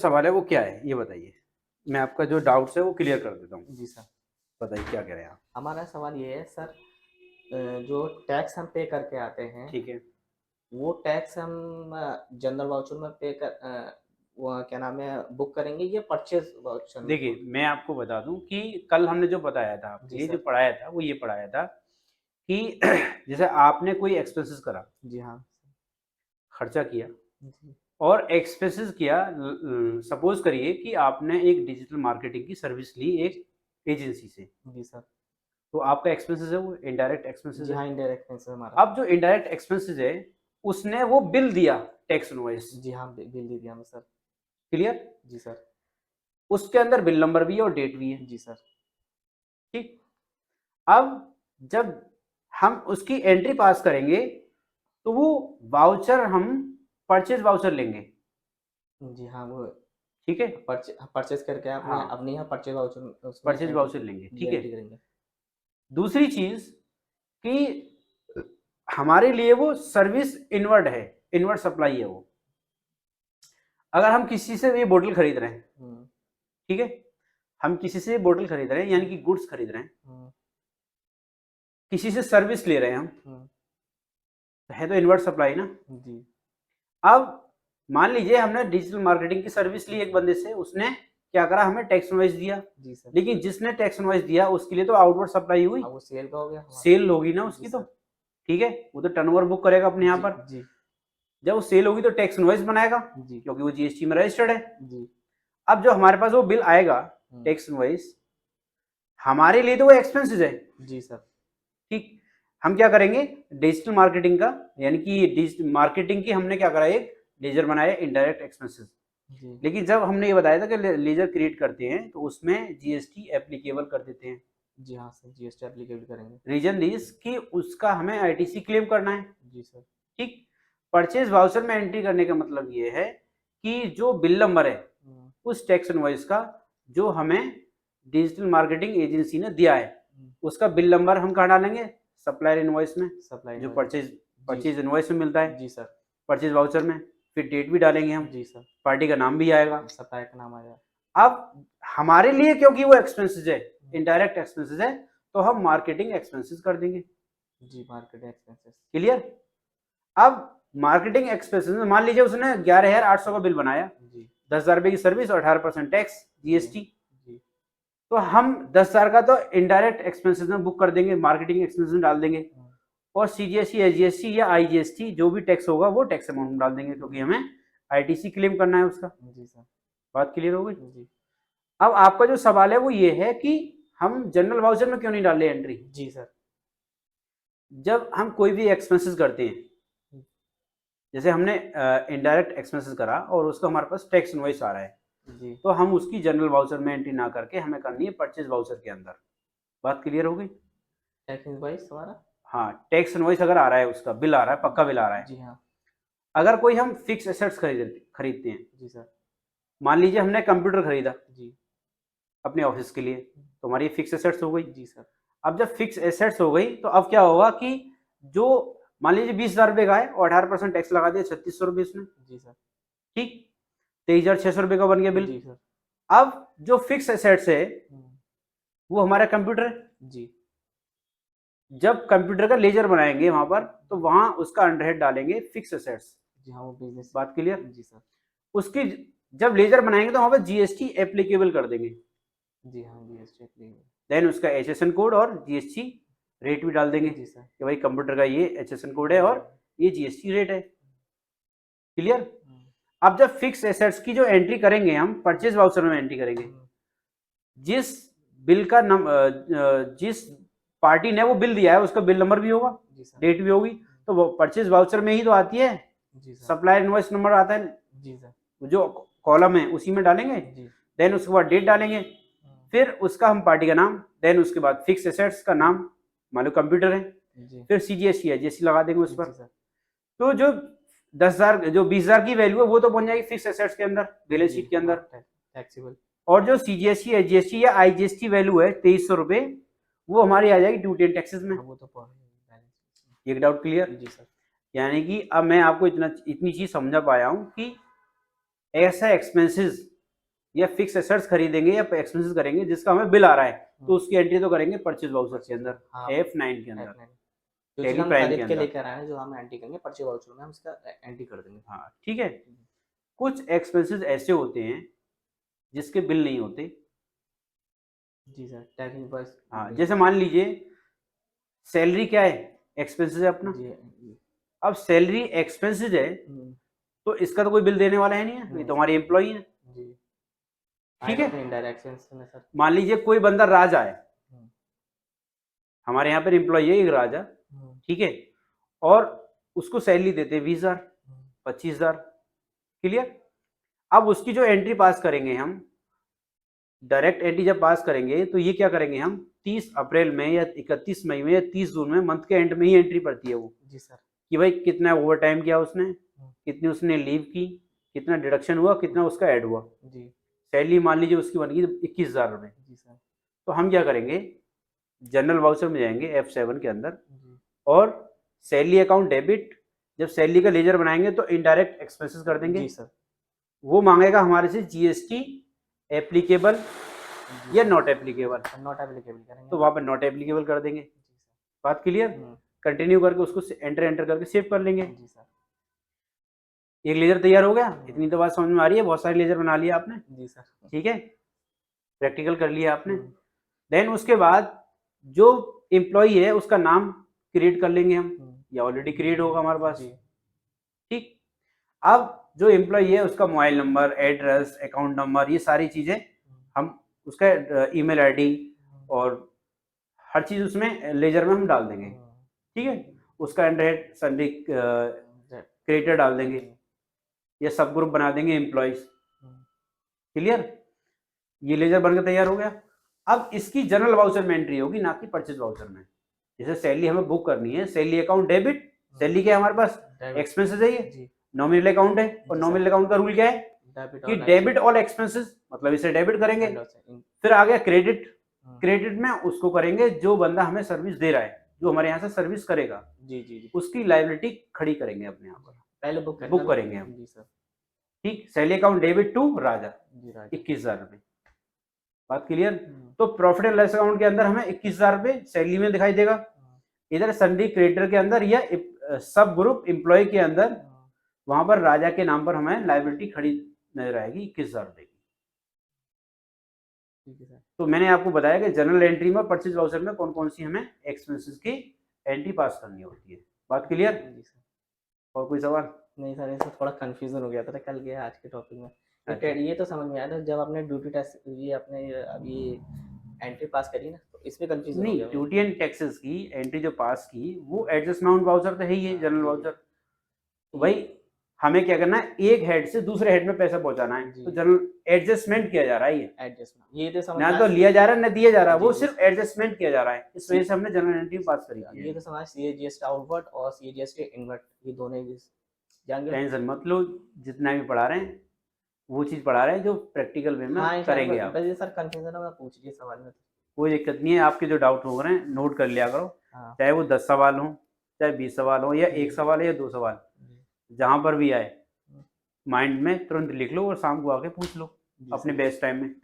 सवाल है वो क्या है ये बताइए। मैं आपका जो डाउट्स है वो क्लियर कर देता हूँ। जी सर। बताइए क्या कह रहे हैं आप। हमारा सवाल ये है सर, जो टैक्स हम पे करके आते हैं, ठीक है। वो टैक्स हम जनरल वाउचर में वो क्या नाम है बुक करेंगे या परचेज वाउचर में देखिए मैं आपको बता दूं कि कल हमने जो बताया था आपको, जी ये जो सर। पढ़ाया था वो ये पढ़ाया था कि जैसे आपने कोई एक्सपेंसेस करा, जी हाँ। खर्चा किया जी। और एक्सपेंसेस किया। सपोज करिए कि आपने एक डिजिटल मार्केटिंग की सर्विस ली एक एजेंसी से, जी सर। तो आपका एक्सपेंसेस है वो इनडायरेक्ट एक्सपेंसेस जी है। हाँ, इनडायरेक्ट एक्सपेंस है हमारा। अब जो इनडायरेक्ट एक्सपेंसेस है उसने वो बिल दिया, टैक्स इनवॉइस। जी हाँ, बिल दे दिया हमें सर। क्लियर। जी सर। उसके अंदर बिल नंबर भी है और डेट भी है। जी सर। ठीक। अब जब हम उसकी एंट्री पास करेंगे तो वो वाउचर हम परचेज वाउचर लेंगे। जी हाँ, वो ठीक है। परचेज करके आपने हाँ, अपने यहाँ परचेज वाउचर उसमें परचेज एंट्री वाउचर लेंगे। जी ठीक है। एंट्री करेंगे। दूसरी चीज कि हमारे लिए वो सर्विस इनवर्ड है, इनवर्ड सप्लाई है वो। अगर हम किसी से ये बोतल खरीद रहे हैं, हम्म। ठीक है, हम किसी से बोतल खरीद रहे हैं यानी कि गुड्स खरीद रहे हैं, हम्म। किसी से सर्विस ले रहे हैं हम, हम्म। तो है तो इनवर्ड सप्लाई ना। जी। अब मान लीजिए हमने डिजिटल मार्केटिंग की सर्विस ली एक बंदे से, उसने क्या करा, हमें टैक्स इनवॉइस दिया। जी सर। लेकिन जिसने टैक्स इनवॉइस दिया उसके लिए तो आउटवर्ड सप्लाई हुई, अब वो सेल का हो गया हमारा। सेल होगी ना जी उसकी तो। सर। ठीक है, वो तो टर्नओवर बुक करेगा अपने यहाँ जी। पर। जी। जब वो सेल होगी तो टैक्स इनवॉइस बनाएगा जी। क्योंकि वो जीएसटी में रजिस्टर्ड है। जी। अब जो हमारे पास वो बिल आएगा, हुँ। टैक्स इनवॉइस, हमारे लिए तो वो एक्सपेंसेस है। जी सर। ठीक। हम क्या करेंगे, डिजिटल मार्केटिंग का यानी कि डिजिटल मार्केटिंग की हमने क्या करा, एक लेजर बनाया इनडायरेक्ट एक्सपेंसेस। जी। लेकिन जब हमने ये बताया था कि लेजर क्रिएट करते हैं तो उसमें जीएसटी एप्लीकेबल कर देते हैं। जी हाँ सर, जीएसटी एप्लीकेबल करेंगे। रीजन दिस कि उसका हमें आईटीसी क्लेम करना है। जी सर। ठीक। परचेज वाउचर में एंट्री करने का मतलब ये है कि जो बिल नंबर है हुँ। उस टैक्स इनवॉइस का, जो हमें डिजिटल मार्केटिंग एजेंसी ने दिया है, हुँ। उसका बिल नंबर हम कहाँ डालेंगे, सप्लायर इनवॉइस में, सप्लाई जो इनवॉइस में। परचेज जी। परचेज इनवॉइस में मिलता है, जी सर। परचेज वाउचर में। फिर डेट भी डालेंगे हम, जी सर। पार्टी का नाम भी आएगा। सप्लायर का नाम आएगा। अब हमारे लिए क्योंकि वो एक्सपेंसेस है, हुँ। इनडायरेक्ट एक्सपेंसेस है, तो हम मार्केटिंग एक्सपेंसेस कर देंगे। जी, मार्केटिंग एक्सपेंसेस। क्लियर। अब मार्केटिंग एक्सपेंसेस में मान लीजिए उसने 11,800 का बिल बनाया, जी। 10,000 रुपए की सर्विस और 18% टैक्स जी। जीएसटी। जी। तो हम 10,000 का तो इनडायरेक्ट एक्सपेंसेस में बुक कर देंगे, मार्केटिंग एक्सपेंसेस में डाल देंगे। हुँ। और सीजीएसटी, एसजीएसटी या आईजीएसटी जो भी टैक्स होगा वो टैक्स अमाउंट में डाल देंगे क्योंकि हमें आईटीसी क्लेम करना है उसका। जी सर। बात क्लियर हो गई। जी। अब आपका जो सवाल है वो ये है कि हम जनरल वाउचर में क्यों नहीं डाले एंट्री। जी सर। जब हम कोई भी एक्सपेंसेस करते हैं, हुँ। जैसे हमने इनडायरेक्ट एक्सपेंसेस करा और उसका हमारे पास टैक्स इनवॉइस आ रहा है, जी। तो हम उसकी जनरल वाउचर में एंट्री ना करके हमें करनी है परचेज वाउचर के अंदर। बात क्लियर हो गई। टैक्स इनवॉइस हमारा। हाँ, टैक्स इनवॉइस अगर आ रहा है, उसका बिल आ रहा है, पक्का बिल आ रहा है। जी हाँ। अगर कोई हम फिक्स एसेट्स खरीदते हैं, जी सर। मान लीजिए हमने कंप्यूटर खरीदा जी। अपने ऑफिस के लिए, तो हमारी फिक्स एसेट्स हो गई। जी सर। अब जब फिक्स एसेट्स हो गई तो अब क्या होगा कि जो मान लीजिए 20,000 रुपये का है और 18% टैक्स लगा दिया, 3600 रुपये इसमें। जी सर। ठीक। 23,600 रुपये का बन गया बिल। जी सर। अब जो फिक्स एसेट्स है हुँ। वो हमारा कंप्यूटर है। जी। जब कंप्यूटर का लेजर बनाएंगे वहां पर, तो वहां उसका अंडरहेड डालेंगे फिक्स एसेट्स। जी हाँ, वो बिज़नेस। बात क्लियर। जी सर। उसकी जब लेजर बनाएंगे तो वहां पर जीएसटी एप्लीकेबल कर देंगे। जी हाँ, जीएसटी एप्लीकेबल। देन उसका एचएसएन कोड और जीएसटी रेट भी डाल देंगे जी सर। कि भाई कंप्यूटर का ये एचएसएन कोड है और ये जीएसटी रेट है। क्लियर। हुँ। अब जब फिक्स एसेट्स की जो एंट्री करेंगे हम परचेज वाउचर में एंट्री करेंगे, हुँ। जिस बिल का जिस पार्टी ने वो बिल दिया है उसका बिल नंबर भी होगा, जी सर। डेट भी होगी। तो वो परचेज वाउचर में ही तो आती है, जी सर। सप्लायर इनवॉइस नंबर आता है, जी सर। जो कॉलम है उसी में डालेंगे। जी। देन उसके बाद डेट डालेंगे, हुँ। फिर उसका हम पार्टी का नाम, देन उसके बाद फिक्स एसेट्स का नाम, मान लो कंप्यूटर है, जी। फिर सीजीएसटी है, जीएसटी लगा देंगे उस पर। जी सर। तो जो 10,000 जो 20,000 की वैल्यू है वो तो पहुंच जाएगी फिक्स एसेट्स के अंदर, बैलेंस जी शीट के हाँ, अंदर। टैक्सेबल। और जो सीजीएसटी है, जीएसटी या आईजीएसटी वैल्यू है 2300 रुपये, वो हमारी आ जाएगी ड्यूटी एंड टैक्सेस में। हाँ, वो तो बैलेंस। एक डाउट क्लियर। जी सर। यानी कि अब मैं आपको इतनी चीज समझा पाया हूं कि ऐसा एक्सपेंसेस या फिक्स एसेट्स खरीदेंगे या एक्सपेंसेस करेंगे जिसका हमें बिल आ रहा है, तो उसकी एंट्री तो करेंगे परचेज वाउचर के अंदर, हाँ, F9 के अंदर, F9 जो टैली चीज़ हम प्राइम के खरीद के अंदर। लेकर आए हैं, जो हम एंट्री करेंगे परचेज वाउचर में, हम इसका एंट्री कर देंगे। हाँ ठीक है। कुछ एक्सपेंसेस ऐसे होते हैं जिसके बिल नहीं होते। जी सर, टैक्स इनवॉइस। हाँ, जैसे मान लीजिए सैलरी क्या है, एक्सपेंसेस है अपना। जी अब सैलरी एक्सपेंसेस है तो इसका तो कोई बिल देने वाला है नहीं है, ये नहीं तो हमारी एम्प्लॉई है। जी ठीक है, इनडायरेक्ट एक्सपेंस में सर। मान लीजिए कोई बंदा राजा है, हम्म, हमारे यहाँ पर एम्प्लॉई है एक राजा, हम्म, ठीक है, और उसको सैलरी देते हैं 20,000 हम्म, 25,000। क्लियर। अब उसकी जो एंट्री पास करेंगे हम, डायरेक्ट एंट्री जब पास करेंगे तो ये क्या करेंगे हम, 30 अप्रैल में या 31 मई में या 30 जून में, मंथ के एंड में ही एंट्री पड़ती है वो, जी सर। कि भाई कितना ओवर टाइम किया उसने, कितनी उसने लीव की, कितना डिडक्शन हुआ, कितना उसका ऐड हुआ। जी सैलरी मान लीजिए उसकी बन गई 21,000 रुपये। जी सर। तो हम क्या करेंगे, जनरल वाउचर में जाएंगे F7 के अंदर, जी और सैलरी अकाउंट डेबिट, जब सैलरी का लेजर बनाएंगे तो इनडायरेक्ट एक्सपेंसेस कर देंगे। जी सर। वो मांगेगा हमारे से GST एप्लीकेबल या नॉट एप्लीकेबल, नॉट एप्लीकेबल करेंगे तो वहाँ पर नॉट एप्लीकेबल कर देंगे। जी सर। बात क्लियर। कंटिन्यू करके उसको एंटर करके सेव कर लेंगे। जी सर। एक लेजर तैयार हो गया। इतनी तो बात समझ में आ रही है, बहुत सारे लेजर बना लिया आपने। जी सर। ठीक है, प्रैक्टिकल कर लिया आपने। देन उसके बाद जो एम्प्लॉई है उसका नाम क्रिएट कर लेंगे हम, या ऑलरेडी क्रिएट होगा हमारे पास। ठीक, अब जो एम्प्लॉई है उसका mobile number, address, account number, ये सारी चीजें हम, उसका ईमेल आईडी और हर चीज उसमें लेजर में हम डाल देंगे। ठीक है, उसका एंड्रॉइड संडे क्रिएटर डाल देंगे, या सब ग्रुप बना देंगे एम्प्लॉइज। क्लियर, ये लेजर बनकर तैयार हो गया। अब इसकी जनरल वाउचर में एंट्री होगी, ना कि परचेज वाउचर में। जैसे सैलरी हमें बुक करनी है, सैलरी अकाउंट डेबिट, सैलरी क्या है हमारे पास, एक्सपेंसेस है ये, नॉमिनल अकाउंट है, और नॉमिनल अकाउंट का रूल क्या है कि डेबिट ऑल एक्सपेंसेस, मतलब इसे डेबिट करेंगे। फिर आ गया क्रेडिट, क्रेडिट में उसको करेंगे जो बंदा हमें सर्विस दे रहा है, जो हमारे यहाँ से सर्विस करेगा, जी जी उसकी लायबिलिटी खड़ी करेंगे अपने यहाँ पर, पहले बुक करेंगे हम। जी सर। ठीक, सैलरी अकाउंट डेबिट टू राजा, जी राजा। 21,000 रुपये। बात क्लियर। तो प्रॉफिट एंड लॉस अकाउंट के अंदर हमें 21,000 रुपये सैलरी में दिखाई देगा। इधर सन्डी क्रेडिटर के अंदर या सब ग्रुप एम्प्लॉय के अंदर, वहां पर राजा के नाम पर हमें लायबिलिटी खड़ी नजर आएगी 21,000 रुपये की। तो मैंने आपको बताया कि जनरल एंट्री में, परचेज वाउचर में कौन कौन सी हमें एक्सपेंसेस की एंट्री पास करनी होती है। बात क्लियर। और कोई सवाल? नहीं सर, इसमें थोड़ा कंफ्यूजन हो गया था कल के आज के टॉपिक में। ये तो समझ में आया था जब आपने ड्यूटी टैक्स, ये आपने अभी एंट्री पास करी ना, तो इसमें कंफ्यूजन हो नहीं, गया। ड्यूटी एंड टैक्सेस की एंट्री जो पास की वो एडजस्टमेंट वाउचर तो है ही है, जनरल वाउचर। तो भाई हमें क्या करना है, एक हेड से दूसरे हेड में पैसा पहुंचाना है, तो जनरल एडजस्टमेंट किया जा रहा है। ये एडजस्टमेंट, ये तो समझ ना तो लिया जा रहा है ना दिया जा रहा है, वो सिर्फ एडजस्टमेंट किया जा रहा है। इस वजह से हमने जनरल एंट्री पास करी थी। ये तो समझ CAGST आउटवर्ड और CAGST इनवर्ट, ये दोनों ही जान गए। टेंशन मत लो, जितना भी पढ़ा रहे हैं वो चीज पढ़ा रहे हैं जो प्रैक्टिकल वे में करेंगे आप। बस ये सर कंफ्यूजन है, मैं पूछ लिया सवाल में। कोई दिक्कत नहीं है, आपके जो डाउट हो रहे हैं नोट कर लिया करो। चाहे वो 10 सवाल हो, चाहे 20 सवाल हो, या 1 सवाल है या 2 सवाल, जहां पर भी आए माइंड में तुरंत लिख लो और शाम को आके पूछ लो अपने बेस्ट टाइम में।